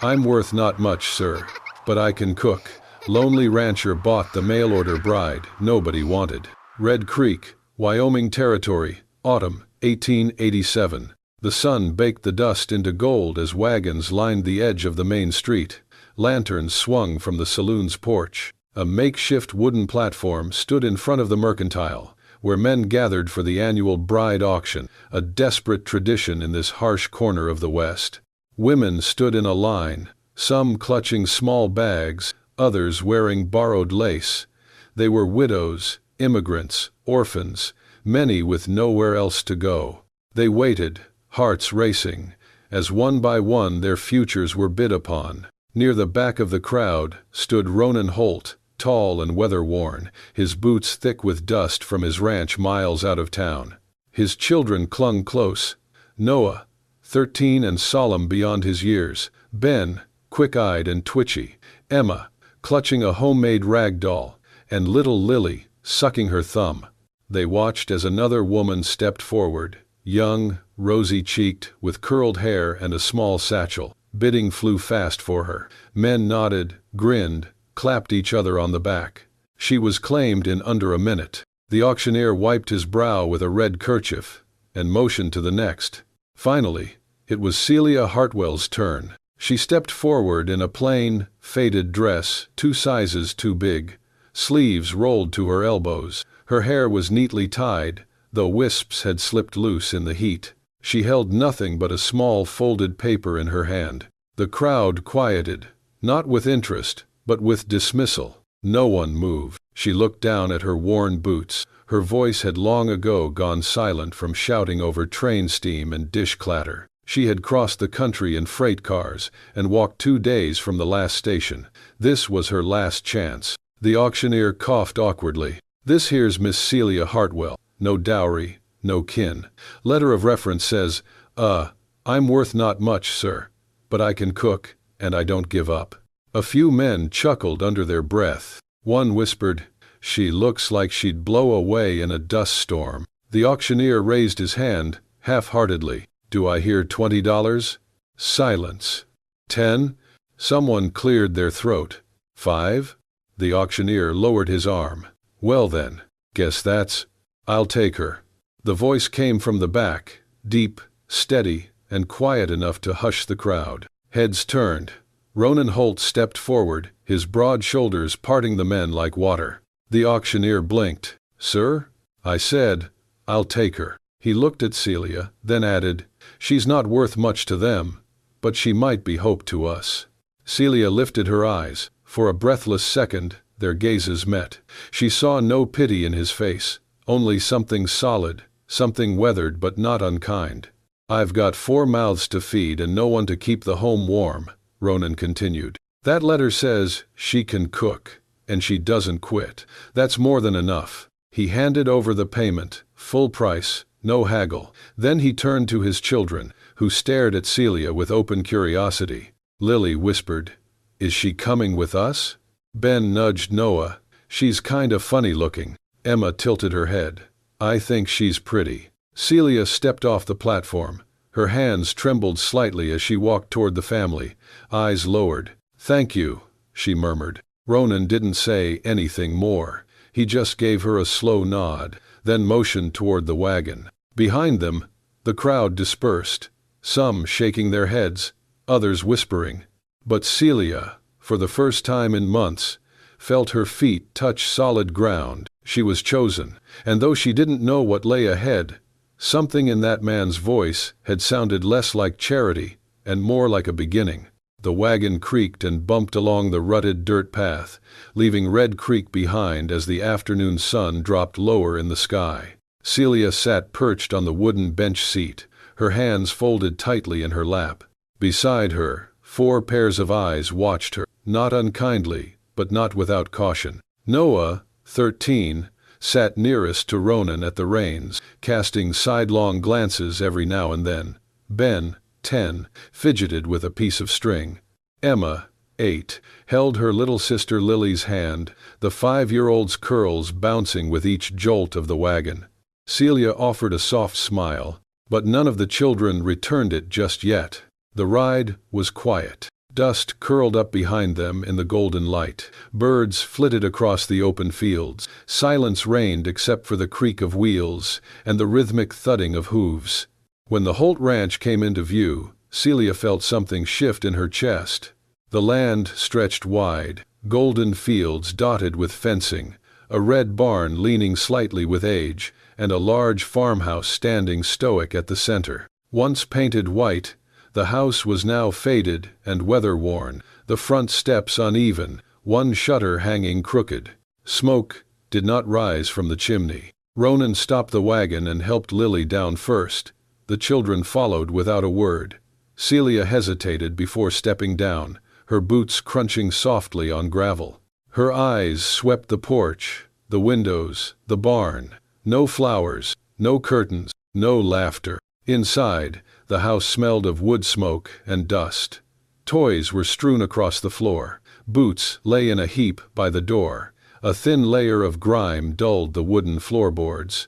I'm worth not much, sir, but I can cook. Lonely rancher bought the mail-order bride nobody wanted. Red Creek, Wyoming Territory, autumn, 1887. The sun baked the dust into gold as wagons lined the edge of the main street. Lanterns swung from the saloon's porch. A makeshift wooden platform stood in front of the mercantile, where men gathered for the annual bride auction, a desperate tradition in this harsh corner of the West. Women stood in a line, some clutching small bags, others wearing borrowed lace. They were widows, immigrants, orphans, many with nowhere else to go. They waited, hearts racing, as one by one their futures were bid upon. Near the back of the crowd stood Ronan Holt, tall and weather-worn, his boots thick with dust from his ranch miles out of town. His children clung close. Noah, 13 and solemn beyond his years. Ben, quick-eyed and twitchy. Emma, clutching a homemade rag doll. And little Lily, sucking her thumb. They watched as another woman stepped forward, young, rosy-cheeked, with curled hair and a small satchel. Bidding flew fast for her. Men nodded, grinned, clapped each other on the back. She was claimed in under a minute. The auctioneer wiped his brow with a red kerchief and motioned to the next. Finally, it was Celia Hartwell's turn. She stepped forward in a plain, faded dress, 2 sizes too big. Sleeves rolled to her elbows. Her hair was neatly tied, though wisps had slipped loose in the heat. She held nothing but a small folded paper in her hand. The crowd quieted, not with interest, but with dismissal. No one moved. She looked down at her worn boots. Her voice had long ago gone silent from shouting over train steam and dish clatter. She had crossed the country in freight cars and walked 2 days from the last station. This was her last chance. The auctioneer coughed awkwardly. "This here's Miss Celia Hartwell. No dowry, no kin. Letter of reference says, I'm worth not much, sir, but I can cook, and I don't give up." A few men chuckled under their breath. One whispered, "She looks like she'd blow away in a dust storm." The auctioneer raised his hand, half-heartedly. "Do I hear $20? Silence. 10? Someone cleared their throat. 5? The auctioneer lowered his arm. "Well then, guess that's. I'll take her." The voice came from the back, deep, steady, and quiet enough to hush the crowd. Heads turned. Ronan Holt stepped forward, his broad shoulders parting the men like water. The auctioneer blinked. "Sir? I said, I'll take her." He looked at Celia, then added, "She's not worth much to them, but she might be hope to us." Celia lifted her eyes. For a breathless second, their gazes met. She saw no pity in his face, only something solid, something weathered but not unkind. "I've got 4 mouths to feed and no one to keep the home warm," Ronan continued. "That letter says she can cook, and she doesn't quit. That's more than enough." He handed over the payment, full price, no haggle. Then he turned to his children, who stared at Celia with open curiosity. Lily whispered, "Is she coming with us?" Ben nudged Noah. "She's kinda funny looking." Emma tilted her head. "I think she's pretty." Celia stepped off the platform. Her hands trembled slightly as she walked toward the family, eyes lowered. "Thank you," she murmured. Ronan didn't say anything more. He just gave her a slow nod, then motioned toward the wagon. Behind them, the crowd dispersed, some shaking their heads, others whispering. But Celia, for the first time in months, felt her feet touch solid ground. She was chosen, and though she didn't know what lay ahead, something in that man's voice had sounded less like charity and more like a beginning. The wagon creaked and bumped along the rutted dirt path, leaving Red Creek behind as the afternoon sun dropped lower in the sky. Celia sat perched on the wooden bench seat, her hands folded tightly in her lap. Beside her, 4 pairs of eyes watched her, not unkindly, but not without caution. Noah, 13, sat nearest to Ronan at the reins, casting sidelong glances every now and then. Ben, 10, fidgeted with a piece of string. Emma, 8, held her little sister Lily's hand, the 5-year-old's curls bouncing with each jolt of the wagon. Celia offered a soft smile, but none of the children returned it just yet. The ride was quiet. Dust curled up behind them in the golden light. Birds flitted across the open fields. Silence reigned except for the creak of wheels and the rhythmic thudding of hooves. When the Holt Ranch came into view, Celia felt something shift in her chest. The land stretched wide, golden fields dotted with fencing, a red barn leaning slightly with age, and a large farmhouse standing stoic at the center. Once painted white, the house was now faded and weather-worn, the front steps uneven, one shutter hanging crooked. Smoke did not rise from the chimney. Ronan stopped the wagon and helped Lily down first. The children followed without a word. Celia hesitated before stepping down, her boots crunching softly on gravel. Her eyes swept the porch, the windows, the barn. No flowers, no curtains, no laughter. Inside, the house smelled of wood smoke and dust. Toys were strewn across the floor. Boots lay in a heap by the door. A thin layer of grime dulled the wooden floorboards.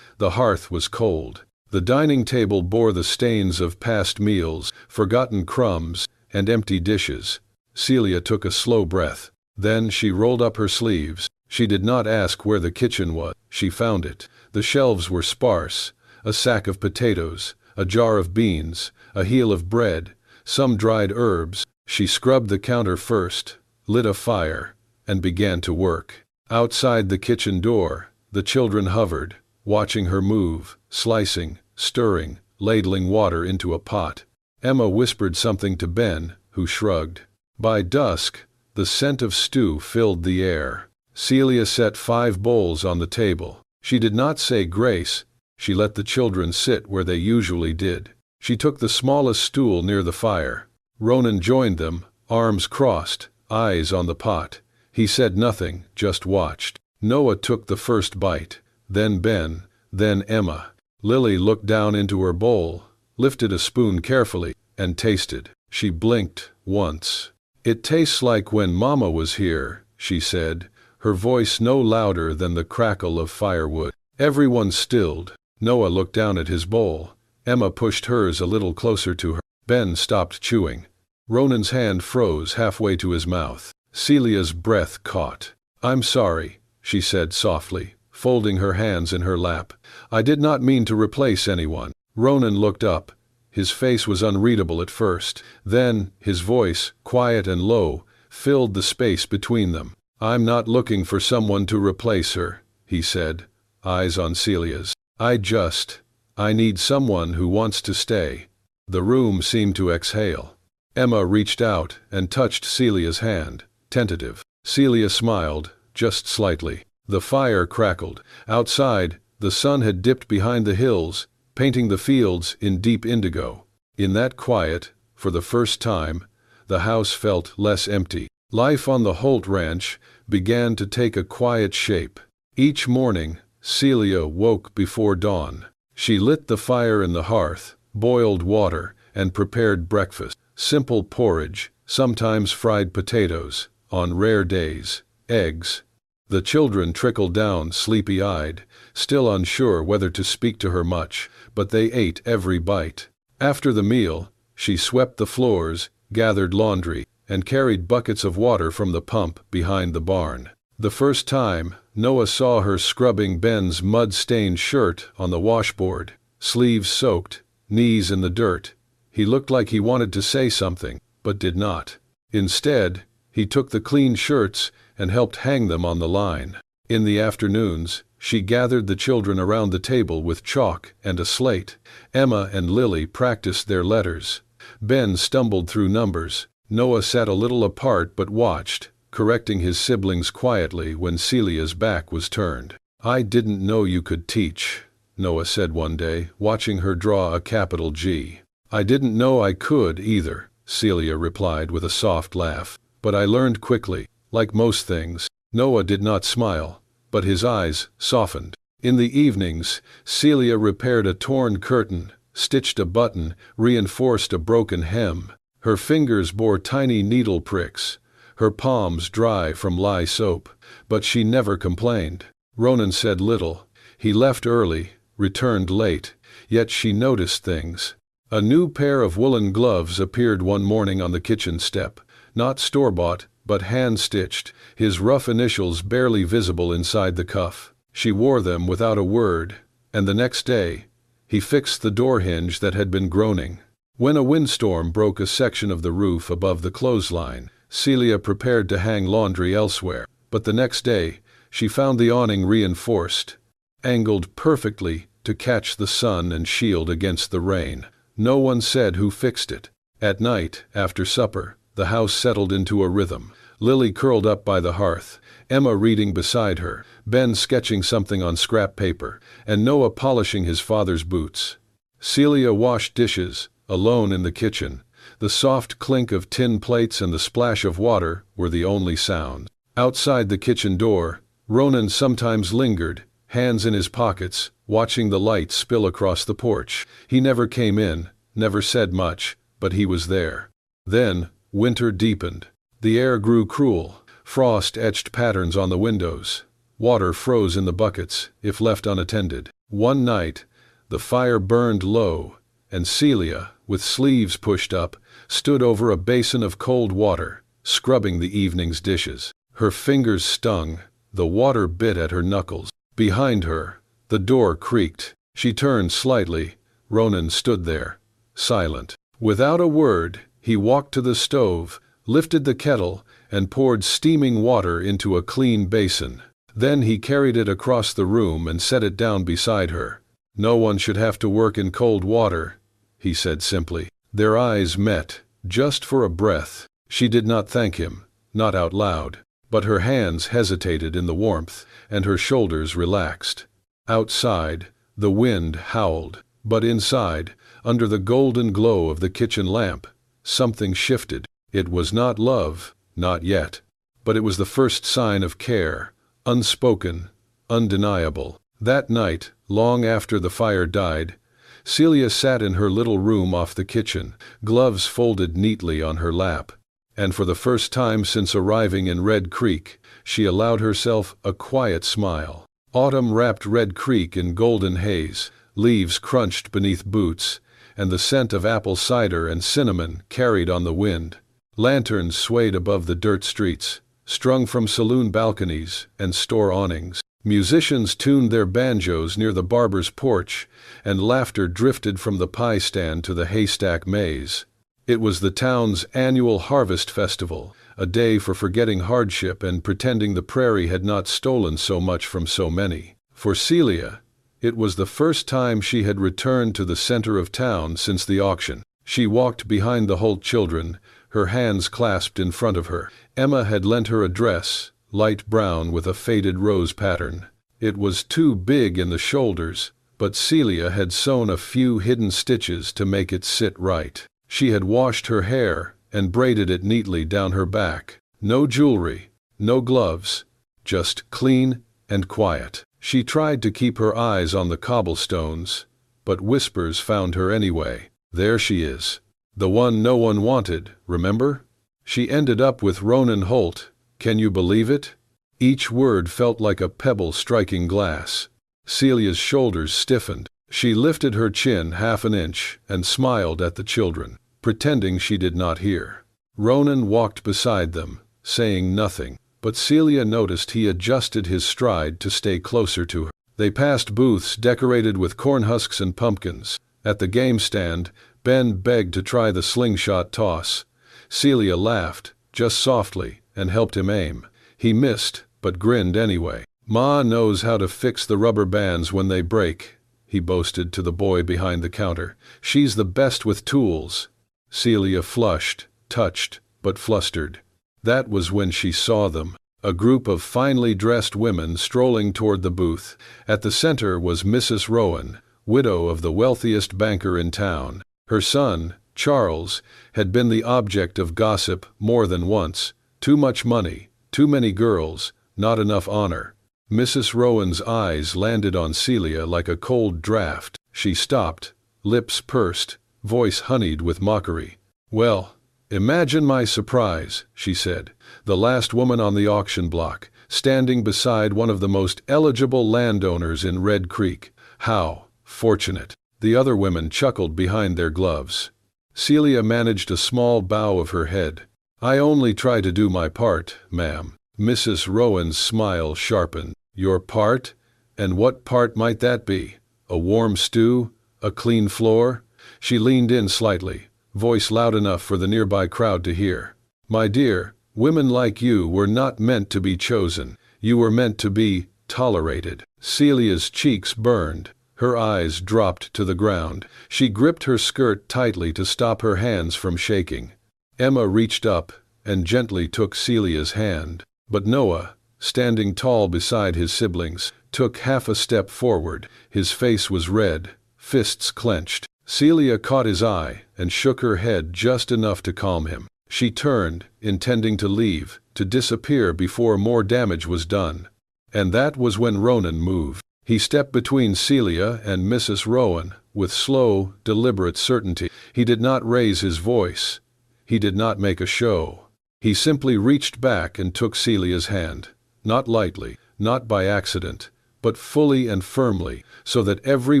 The hearth was cold. The dining table bore the stains of past meals, forgotten crumbs, and empty dishes. Celia took a slow breath. Then she rolled up her sleeves. She did not ask where the kitchen was. She found it. The shelves were sparse. A sack of potatoes, a jar of beans, a heel of bread, some dried herbs. She scrubbed the counter first, lit a fire, and began to work. Outside the kitchen door, the children hovered, watching her move, slicing, stirring, ladling water into a pot. Emma whispered something to Ben, who shrugged. By dusk, the scent of stew filled the air. Celia set 5 bowls on the table. She did not say grace. She let the children sit where they usually did. She took the smallest stool near the fire. Ronan joined them, arms crossed, eyes on the pot. He said nothing, just watched. Noah took the first bite, then Ben, then Emma. Lily looked down into her bowl, lifted a spoon carefully, and tasted. She blinked once. "It tastes like when Mama was here," she said, her voice no louder than the crackle of firewood. Everyone stilled. Noah looked down at his bowl. Emma pushed hers a little closer to her. Ben stopped chewing. Ronan's hand froze halfway to his mouth. Celia's breath caught. "I'm sorry," she said softly, folding her hands in her lap. "I did not mean to replace anyone." Ronan looked up. His face was unreadable at first. Then, his voice, quiet and low, filled the space between them. "I'm not looking for someone to replace her," he said, eyes on Celia's. I need someone who wants to stay." The room seemed to exhale. Emma reached out and touched Celia's hand, tentative. Celia smiled, just slightly. The fire crackled. Outside, the sun had dipped behind the hills, painting the fields in deep indigo. In that quiet, for the first time, the house felt less empty. Life on the Holt Ranch began to take a quiet shape. Each morning, Celia woke before dawn. She lit the fire in the hearth, boiled water, and prepared breakfast. Simple porridge, sometimes fried potatoes, on rare days, eggs. The children trickled down sleepy-eyed, still unsure whether to speak to her much, but they ate every bite. After the meal, she swept the floors, gathered laundry, and carried buckets of water from the pump behind the barn. The first time, Noah saw her scrubbing Ben's mud-stained shirt on the washboard, sleeves soaked, knees in the dirt. He looked like he wanted to say something, but did not. Instead, he took the clean shirts and helped hang them on the line. In the afternoons, she gathered the children around the table with chalk and a slate. Emma and Lily practiced their letters. Ben stumbled through numbers. Noah sat a little apart but watched, correcting his siblings quietly when Celia's back was turned. "I didn't know you could teach," Noah said one day, watching her draw a capital G. "I didn't know I could either," Celia replied with a soft laugh. "But I learned quickly, like most things." Noah did not smile, but his eyes softened. In the evenings, Celia repaired a torn curtain, stitched a button, reinforced a broken hem. Her fingers bore tiny needle pricks, her palms dry from lye soap, but she never complained. Ronan said little. He left early, returned late, yet she noticed things. A new pair of woolen gloves appeared one morning on the kitchen step, not store-bought, but hand-stitched, his rough initials barely visible inside the cuff. She wore them without a word, and the next day, he fixed the door hinge that had been groaning. When a windstorm broke a section of the roof above the clothesline, Celia prepared to hang laundry elsewhere, but the next day, she found the awning reinforced, angled perfectly to catch the sun and shield against the rain. No one said who fixed it. At night, after supper, the house settled into a rhythm. Lily curled up by the hearth, Emma reading beside her, Ben sketching something on scrap paper, and Noah polishing his father's boots. Celia washed dishes, alone in the kitchen. The soft clink of tin plates and the splash of water were the only sounds. Outside the kitchen door, Ronan sometimes lingered, hands in his pockets, watching the light spill across the porch. He never came in, never said much, but he was there. Then, winter deepened. The air grew cruel. Frost etched patterns on the windows. Water froze in the buckets, if left unattended. One night, the fire burned low, and Celia, with sleeves pushed up, stood over a basin of cold water, scrubbing the evening's dishes. Her fingers stung, the water bit at her knuckles. Behind her, the door creaked. She turned slightly. Ronan stood there, silent. Without a word, he walked to the stove, lifted the kettle, and poured steaming water into a clean basin. Then he carried it across the room and set it down beside her. "No one should have to work in cold water," he said simply. Their eyes met, just for a breath. She did not thank him, not out loud, but her hands hesitated in the warmth, and her shoulders relaxed. Outside, the wind howled, but inside, under the golden glow of the kitchen lamp, something shifted. It was not love, not yet, but it was the first sign of care, unspoken, undeniable. That night, long after the fire died, Celia sat in her little room off the kitchen, gloves folded neatly on her lap, and for the first time since arriving in Red Creek, she allowed herself a quiet smile. Autumn wrapped Red Creek in golden haze, leaves crunched beneath boots, and the scent of apple cider and cinnamon carried on the wind. Lanterns swayed above the dirt streets, strung from saloon balconies and store awnings. Musicians tuned their banjos near the barber's porch, and laughter drifted from the pie stand to the haystack maze. It was the town's annual harvest festival, a day for forgetting hardship and pretending the prairie had not stolen so much from so many. For Celia, it was the first time she had returned to the center of town since the auction. She walked behind the Holt children, her hands clasped in front of her. Emma had lent her a dress, light brown with a faded rose pattern. It was too big in the shoulders, but Celia had sewn a few hidden stitches to make it sit right. She had washed her hair and braided it neatly down her back. No jewelry, no gloves, just clean and quiet. She tried to keep her eyes on the cobblestones, but whispers found her anyway. There she is. The one no one wanted, remember? She ended up with Ronan Holt. Can you believe it? Each word felt like a pebble striking glass. Celia's shoulders stiffened. She lifted her chin half an inch and smiled at the children, pretending she did not hear. Ronan walked beside them, saying nothing, but Celia noticed he adjusted his stride to stay closer to her. They passed booths decorated with corn husks and pumpkins. At the game stand, Ben begged to try the slingshot toss. Celia laughed, just softly, and helped him aim. He missed, but grinned anyway. "Ma knows how to fix the rubber bands when they break," he boasted to the boy behind the counter. "She's the best with tools." Celia flushed, touched, but flustered. That was when she saw them, a group of finely dressed women strolling toward the booth. At the center was Mrs. Rowan, widow of the wealthiest banker in town. Her son, Charles, had been the object of gossip more than once. Too much money, too many girls, not enough honor. Mrs. Rowan's eyes landed on Celia like a cold draft. She stopped, lips pursed, voice honeyed with mockery. "Well, imagine my surprise," she said, the last woman on the auction block, standing beside one of the most eligible landowners in Red Creek. How fortunate! The other women chuckled behind their gloves. Celia managed a small bow of her head. "I only try to do my part, ma'am." Mrs. Rowan's smile sharpened. "Your part? And what part might that be? A warm stew? A clean floor?" She leaned in slightly, voice loud enough for the nearby crowd to hear. "My dear, women like you were not meant to be chosen. You were meant to be tolerated." Celia's cheeks burned. Her eyes dropped to the ground. She gripped her skirt tightly to stop her hands from shaking. Emma reached up and gently took Celia's hand. But Noah, standing tall beside his siblings, took half a step forward. His face was red, fists clenched. Celia caught his eye and shook her head just enough to calm him. She turned, intending to leave, to disappear before more damage was done. And that was when Ronan moved. He stepped between Celia and Mrs. Rowan, with slow, deliberate certainty. He did not raise his voice. He did not make a show. He simply reached back and took Celia's hand. Not lightly, not by accident, but fully and firmly, so that every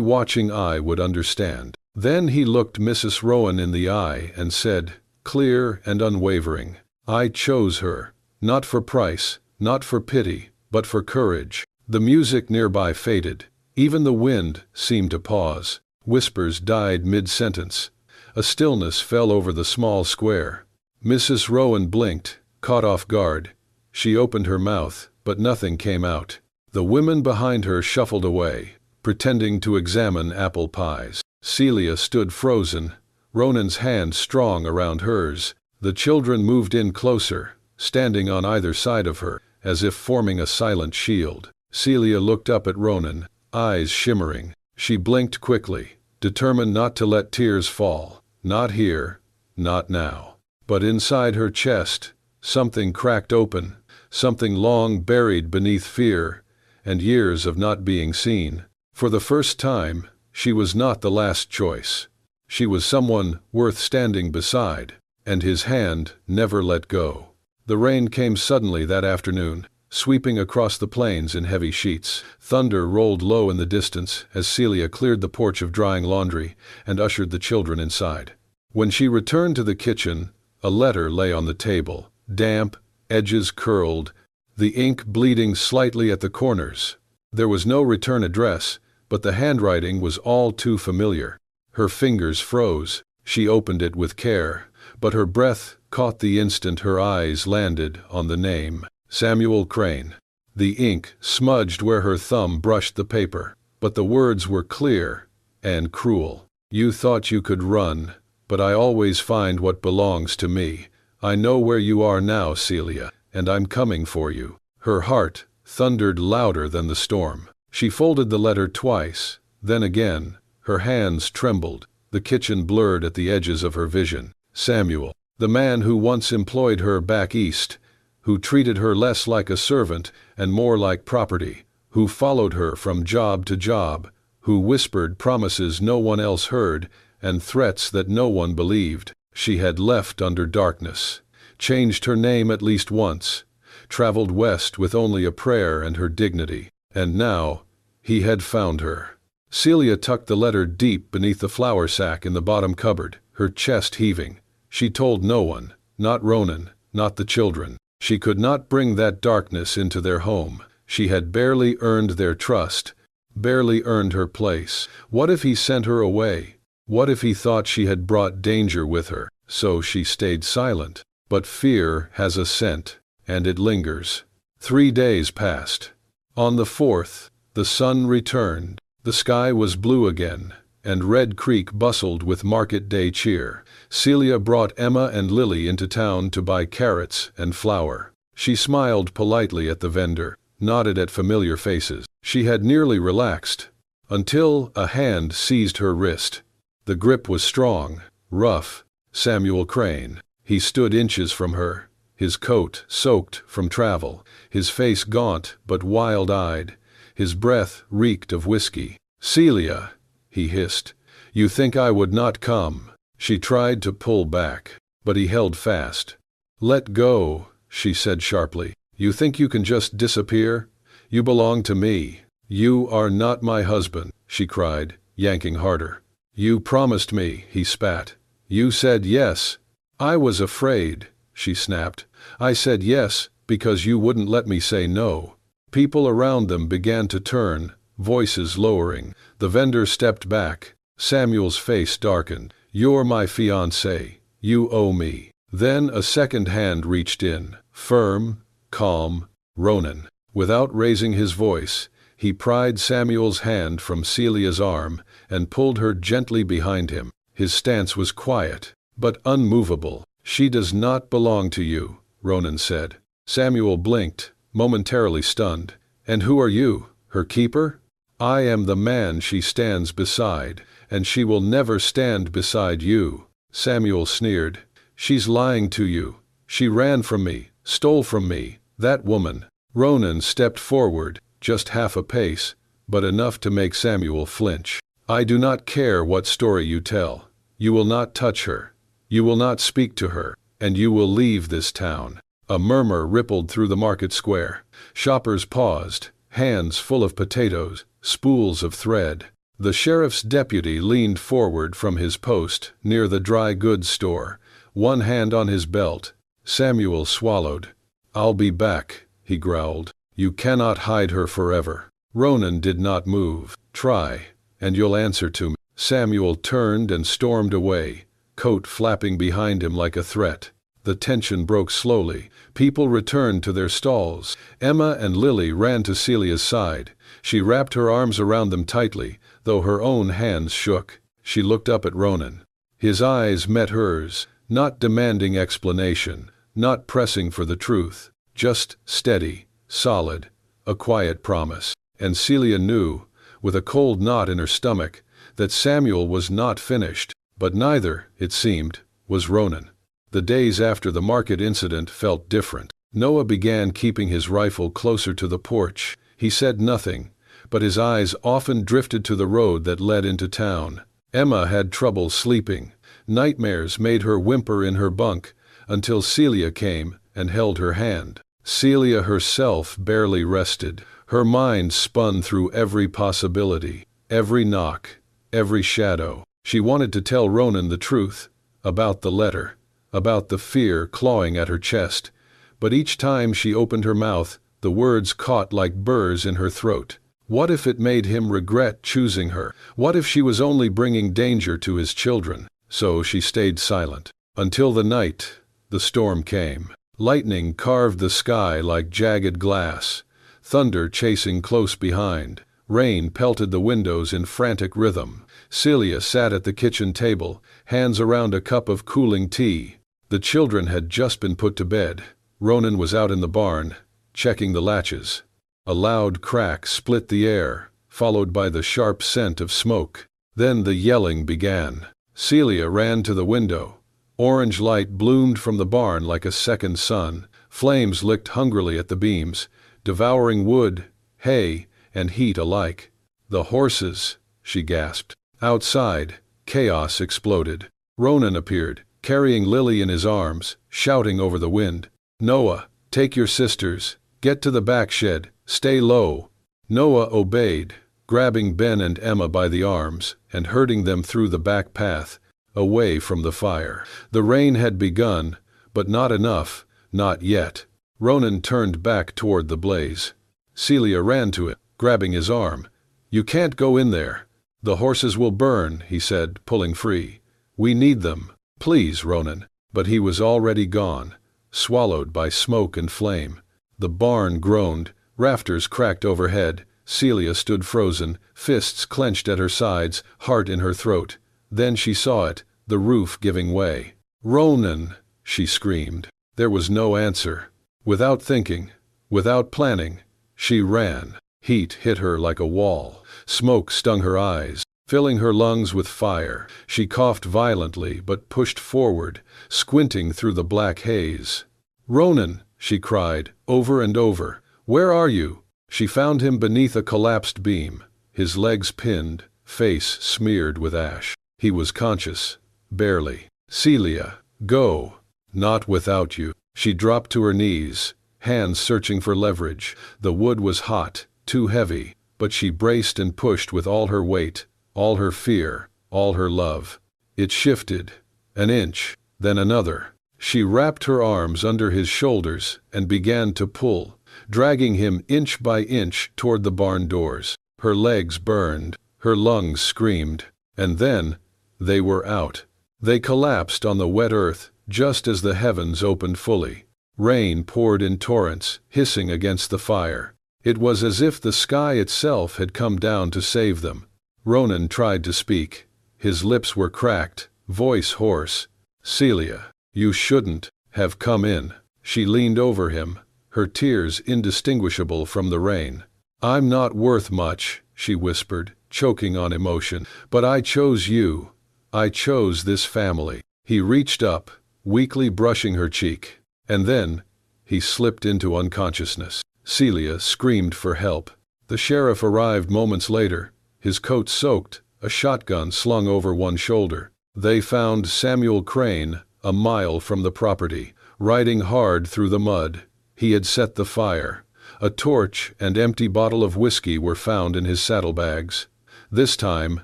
watching eye would understand. Then he looked Mrs. Rowan in the eye and said, clear and unwavering, "I chose her, not for price, not for pity, but for courage." The music nearby faded. Even the wind seemed to pause. Whispers died mid-sentence. A stillness fell over the small square. Mrs. Rowan blinked, caught off guard. She opened her mouth, but nothing came out. The women behind her shuffled away, pretending to examine apple pies. Celia stood frozen, Ronan's hand strong around hers. The children moved in closer, standing on either side of her, as if forming a silent shield. Celia looked up at Ronan, eyes shimmering. She blinked quickly, determined not to let tears fall. Not here, not now. But inside her chest, something cracked open, something long buried beneath fear and years of not being seen. For the first time, she was not the last choice. She was someone worth standing beside, and his hand never let go. The rain came suddenly that afternoon, sweeping across the plains in heavy sheets. Thunder rolled low in the distance as Celia cleared the porch of drying laundry and ushered the children inside. When she returned to the kitchen, a letter lay on the table, damp, edges curled, the ink bleeding slightly at the corners. There was no return address, but the handwriting was all too familiar. Her fingers froze. She opened it with care, but her breath caught the instant her eyes landed on the name. Samuel Crane. The ink smudged where her thumb brushed the paper, but the words were clear and cruel. "You thought you could run, but I always find what belongs to me. I know where you are now, Celia, and I'm coming for you." Her heart thundered louder than the storm. She folded the letter twice, then again. Her hands trembled. The kitchen blurred at the edges of her vision. Samuel, the man who once employed her back east, who treated her less like a servant and more like property, who followed her from job to job, who whispered promises no one else heard and threats that no one believed. She had left under darkness, changed her name at least once, traveled west with only a prayer and her dignity, and now he had found her. Celia tucked the letter deep beneath the flour sack in the bottom cupboard, her chest heaving. She told no one, not Ronan, not the children. She could not bring that darkness into their home. She had barely earned their trust, barely earned her place. What if he sent her away? What if he thought she had brought danger with her? So she stayed silent. But fear has a scent, and it lingers. 3 days passed. On the 4th, the sun returned. The sky was blue again, and Red Creek bustled with market day cheer. Celia brought Emma and Lily into town to buy carrots and flour. She smiled politely at the vendor, nodded at familiar faces. She had nearly relaxed, until a hand seized her wrist. The grip was strong, rough. Samuel Crane. He stood inches from her, his coat soaked from travel, his face gaunt but wild-eyed. His breath reeked of whiskey. "Celia," he hissed, "you think I would not come?" She tried to pull back, but he held fast. "Let go," she said sharply. "You think you can just disappear? You belong to me." "You are not my husband," she cried, yanking harder. You promised me, he spat. You said yes. I was afraid, she snapped. I said yes, because you wouldn't let me say no. People around them began to turn, voices lowering. The vendor stepped back. Samuel's face darkened. You're my fiancé. You owe me. Then a second hand reached in, firm, calm. Ronan. Without raising his voice, he pried Samuel's hand from Celia's arm and pulled her gently behind him. His stance was quiet, but unmovable. She does not belong to you, Ronan said. Samuel blinked, momentarily stunned. And who are you, her keeper? I am the man she stands beside, and she will never stand beside you. Samuel sneered. She's lying to you. She ran from me, stole from me, that woman. Ronan stepped forward, just half a pace, but enough to make Samuel flinch. I do not care what story you tell. You will not touch her. You will not speak to her, and you will leave this town. A murmur rippled through the market square. Shoppers paused, hands full of potatoes, spools of thread. The sheriff's deputy leaned forward from his post near the dry goods store, one hand on his belt. Samuel swallowed. I'll be back, he growled. You cannot hide her forever. Ronan did not move. Try, and you'll answer to me. Samuel turned and stormed away, coat flapping behind him like a threat. The tension broke slowly. People returned to their stalls. Emma and Lily ran to Celia's side. She wrapped her arms around them tightly, though her own hands shook. She looked up at Ronan. His eyes met hers, not demanding explanation, not pressing for the truth, just steady, solid, a quiet promise. And Celia knew, with a cold knot in her stomach, that Samuel was not finished, but neither, it seemed, was Ronan. The days after the market incident felt different. Noah began keeping his rifle closer to the porch. He said nothing, but his eyes often drifted to the road that led into town. Emma had trouble sleeping. Nightmares made her whimper in her bunk, until Celia came and held her hand. Celia herself barely rested. Her mind spun through every possibility, every knock, every shadow. She wanted to tell Ronan the truth, about the letter, about the fear clawing at her chest, but each time she opened her mouth, the words caught like burrs in her throat. What if it made him regret choosing her? What if she was only bringing danger to his children? So she stayed silent. Until the night, the storm came. Lightning carved the sky like jagged glass, thunder chasing close behind. Rain pelted the windows in frantic rhythm. Celia sat at the kitchen table, hands around a cup of cooling tea. The children had just been put to bed. Ronan was out in the barn, checking the latches. A loud crack split the air, followed by the sharp scent of smoke. Then the yelling began. Celia ran to the window. Orange light bloomed from the barn like a second sun. Flames licked hungrily at the beams, devouring wood, hay, and heat alike. The horses, she gasped. Outside, chaos exploded. Ronan appeared, carrying Lily in his arms, shouting over the wind. Noah, take your sisters. Get to the back shed. Stay low. Noah obeyed, grabbing Ben and Emma by the arms and herding them through the back path, away from the fire. The rain had begun, but not enough, not yet. Ronan turned back toward the blaze. Celia ran to it, grabbing his arm. You can't go in there. The horses will burn, he said, pulling free. We need them. Please, Ronan. But he was already gone, swallowed by smoke and flame. The barn groaned, rafters cracked overhead. Celia stood frozen, fists clenched at her sides, heart in her throat. Then she saw it, the roof giving way. Ronan, she screamed. There was no answer. Without thinking, without planning, she ran. Heat hit her like a wall. Smoke stung her eyes, filling her lungs with fire. She coughed violently but pushed forward, squinting through the black haze. Ronan, she cried, over and over. Where are you? She found him beneath a collapsed beam, his legs pinned, face smeared with ash. He was conscious, barely. Celia, go. Not without you. She dropped to her knees, hands searching for leverage. The wood was hot, too heavy, but she braced and pushed with all her weight, all her fear, all her love. It shifted, an inch, then another. She wrapped her arms under his shoulders and began to pull, dragging him inch by inch toward the barn doors. Her legs burned, her lungs screamed, and then they were out. They collapsed on the wet earth just as the heavens opened fully. Rain poured in torrents, hissing against the fire. It was as if the sky itself had come down to save them. Ronan tried to speak. His lips were cracked, voice hoarse. "Celia, you shouldn't have come in." She leaned over him, her tears indistinguishable from the rain. "I'm not worth much," she whispered, choking on emotion, "but I chose you. I chose this family." He reached up, weakly brushing her cheek, and then he slipped into unconsciousness. Celia screamed for help. The sheriff arrived moments later, his coat soaked, a shotgun slung over one shoulder. They found Samuel Crane, a mile from the property, riding hard through the mud. He had set the fire. A torch and empty bottle of whiskey were found in his saddlebags. This time,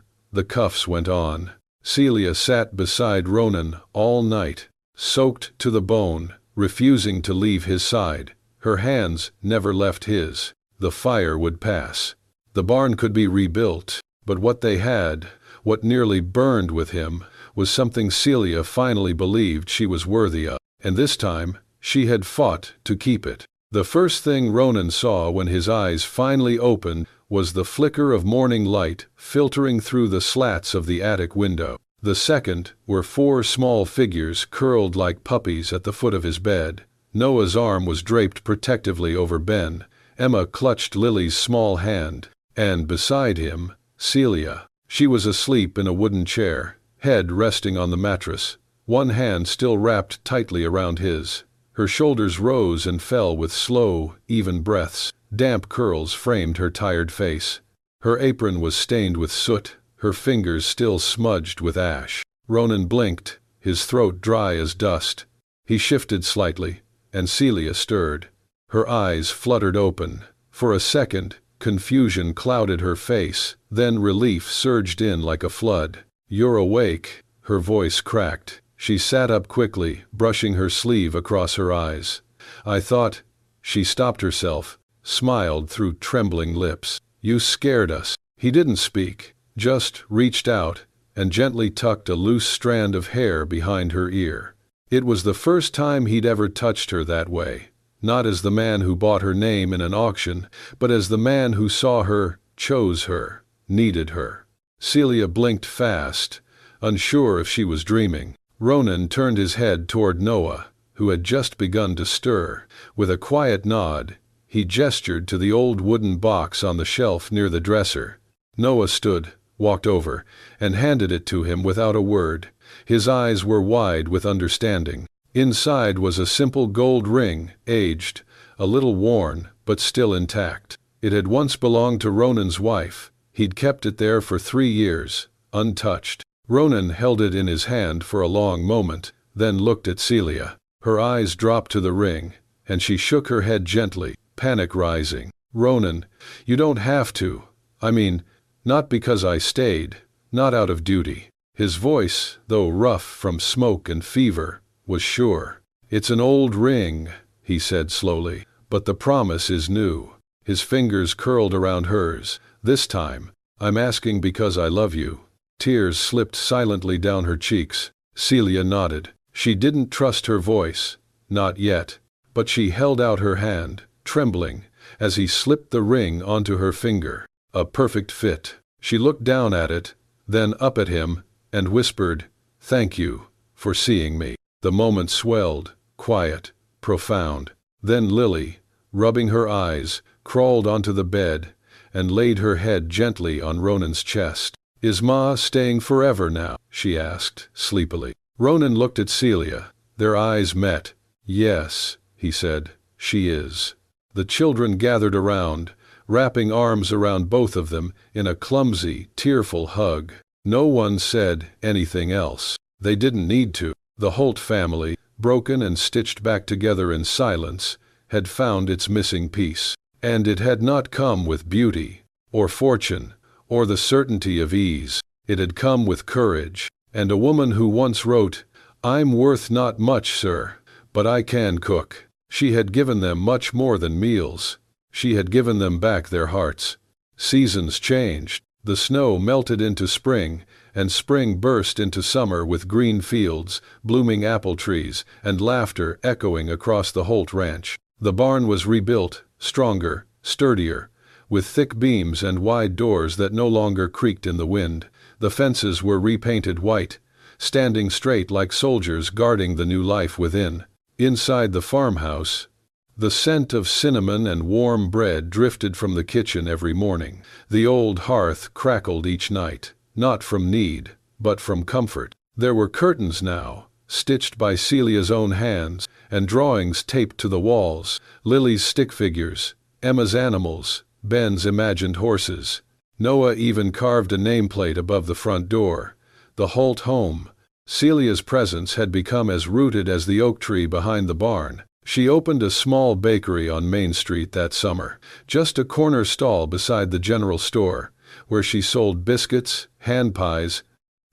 the cuffs went on. Celia sat beside Ronan all night, soaked to the bone, refusing to leave his side. Her hands never left his. The fire would pass. The barn could be rebuilt, but what they had, what nearly burned with him, was something Celia finally believed she was worthy of, and this time she had fought to keep it. The first thing Ronan saw when his eyes finally opened was the flicker of morning light filtering through the slats of the attic window. The second were 4 small figures curled like puppies at the foot of his bed. Noah's arm was draped protectively over Ben. Emma clutched Lily's small hand, and beside him, Celia. She was asleep in a wooden chair, head resting on the mattress, one hand still wrapped tightly around his. Her shoulders rose and fell with slow, even breaths. Damp curls framed her tired face. Her apron was stained with soot, her fingers still smudged with ash. Ronan blinked, his throat dry as dust. He shifted slightly, and Celia stirred. Her eyes fluttered open. For a second, confusion clouded her face, then relief surged in like a flood. "You're awake," her voice cracked. She sat up quickly, brushing her sleeve across her eyes. "I thought—" She stopped herself, smiled through trembling lips. "You scared us." He didn't speak, just reached out and gently tucked a loose strand of hair behind her ear. It was the first time he'd ever touched her that way, not as the man who bought her name in an auction, but as the man who saw her, chose her, needed her. Celia blinked fast, unsure if she was dreaming. Ronan turned his head toward Noah, who had just begun to stir. With a quiet nod, he gestured to the old wooden box on the shelf near the dresser. Noah stood, walked over, and handed it to him without a word. His eyes were wide with understanding. Inside was a simple gold ring, aged, a little worn, but still intact. It had once belonged to Ronan's wife. He'd kept it there for 3 years, untouched. Ronan held it in his hand for a long moment, then looked at Celia. Her eyes dropped to the ring, and she shook her head gently, panic rising. "Ronan, you don't have to. I mean, not because I stayed, not out of duty." His voice, though rough from smoke and fever, was sure. "It's an old ring," he said slowly, "but the promise is new." His fingers curled around hers. "This time, I'm asking because I love you." Tears slipped silently down her cheeks. Celia nodded. She didn't trust her voice, not yet, but she held out her hand, trembling, as he slipped the ring onto her finger. A perfect fit. She looked down at it, then up at him, and whispered, "Thank you for seeing me." The moment swelled, quiet, profound. Then Lily, rubbing her eyes, crawled onto the bed and laid her head gently on Ronan's chest. "Is Ma staying forever now?" she asked, sleepily. Ronan looked at Celia. Their eyes met. "Yes," he said, "she is." The children gathered around, wrapping arms around both of them in a clumsy, tearful hug. No one said anything else. They didn't need to. The Holt family, broken and stitched back together in silence, had found its missing piece. And it had not come with beauty, or fortune, or the certainty of ease. It had come with courage, and a woman who once wrote, "I'm worth not much, sir, but I can cook." She had given them much more than meals. She had given them back their hearts. Seasons changed. The snow melted into spring, and spring burst into summer with green fields, blooming apple trees, and laughter echoing across the Holt Ranch. The barn was rebuilt, stronger, sturdier, with thick beams and wide doors that no longer creaked in the wind. The fences were repainted white, standing straight like soldiers guarding the new life within. Inside the farmhouse, the scent of cinnamon and warm bread drifted from the kitchen every morning. The old hearth crackled each night, not from need, but from comfort. There were curtains now, stitched by Celia's own hands, and drawings taped to the walls, Lily's stick figures, Emma's animals, Ben's imagined horses. Noah even carved a nameplate above the front door. The Holt home. Celia's presence had become as rooted as the oak tree behind the barn. She opened a small bakery on Main Street that summer, just a corner stall beside the general store, where she sold biscuits, hand pies,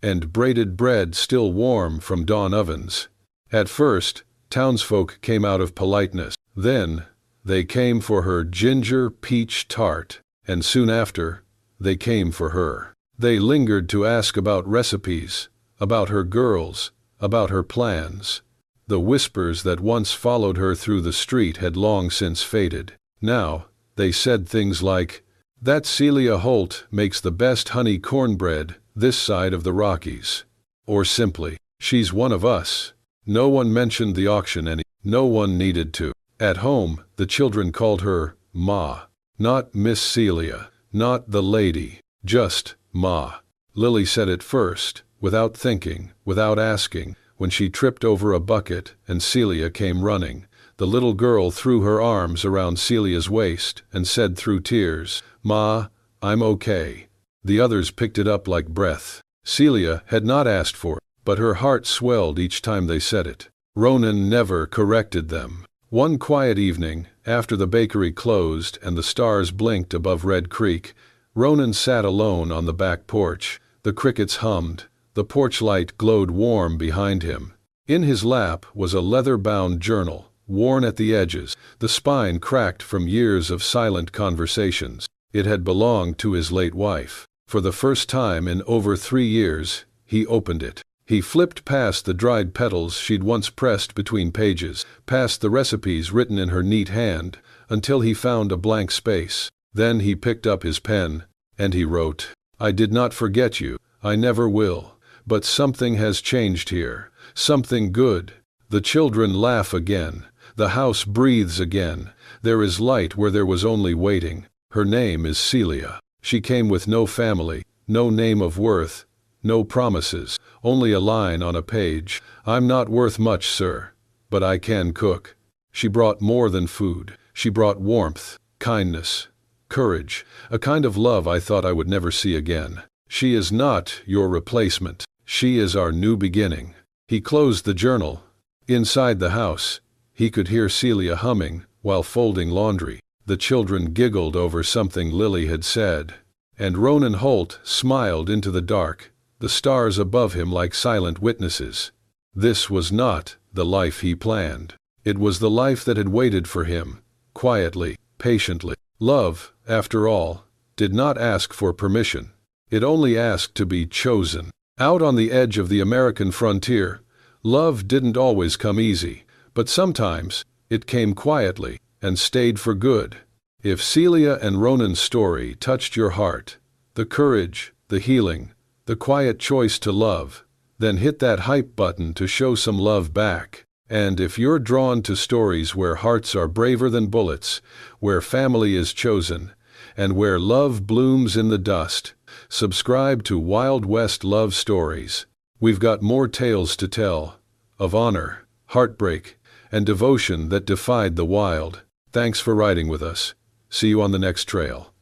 and braided bread still warm from dawn ovens. At first, townsfolk came out of politeness. Then, they came for her ginger peach tart, and soon after, they came for her. They lingered to ask about recipes, about her girls, about her plans. The whispers that once followed her through the street had long since faded. Now, they said things like, "That Celia Holt makes the best honey cornbread this side of the Rockies." Or simply, "She's one of us." No one mentioned the auction any. No one needed to. At home, the children called her Ma. Not Miss Celia, not the lady, just Ma. Lily said it first, without thinking, without asking. When she tripped over a bucket and Celia came running, the little girl threw her arms around Celia's waist and said through tears, "Ma, I'm okay." The others picked it up like breath. Celia had not asked for it, but her heart swelled each time they said it. Ronan never corrected them. One quiet evening, after the bakery closed and the stars blinked above Red Creek, Ronan sat alone on the back porch. The crickets hummed. The porch light glowed warm behind him. In his lap was a leather-bound journal, worn at the edges, the spine cracked from years of silent conversations. It had belonged to his late wife. For the first time in over 3 years, he opened it. He flipped past the dried petals she'd once pressed between pages, past the recipes written in her neat hand, until he found a blank space. Then he picked up his pen, and he wrote, "I did not forget you. I never will. But something has changed here. Something good. The children laugh again. The house breathes again. There is light where there was only waiting. Her name is Celia. She came with no family, no name of worth, no promises, only a line on a page. I'm not worth much, sir, but I can cook." She brought more than food. She brought warmth, kindness, courage, a kind of love I thought I would never see again. She is not your replacement. She is our new beginning. He closed the journal. Inside the house, he could hear Celia humming while folding laundry. The children giggled over something Lily had said. And Ronan Holt smiled into the dark, the stars above him like silent witnesses. This was not the life he planned. It was the life that had waited for him, quietly, patiently. Love, after all, did not ask for permission. It only asked to be chosen. Out on the edge of the American frontier, love didn't always come easy, but sometimes it came quietly and stayed for good. If Celia and Ronan's story touched your heart, the courage, the healing, the quiet choice to love, then hit that hype button to show some love back. And if you're drawn to stories where hearts are braver than bullets, where family is chosen, and where love blooms in the dust, subscribe to Wild West Love Stories. We've got more tales to tell, of honor, heartbreak, and devotion that defied the wild. Thanks for riding with us. See you on the next trail.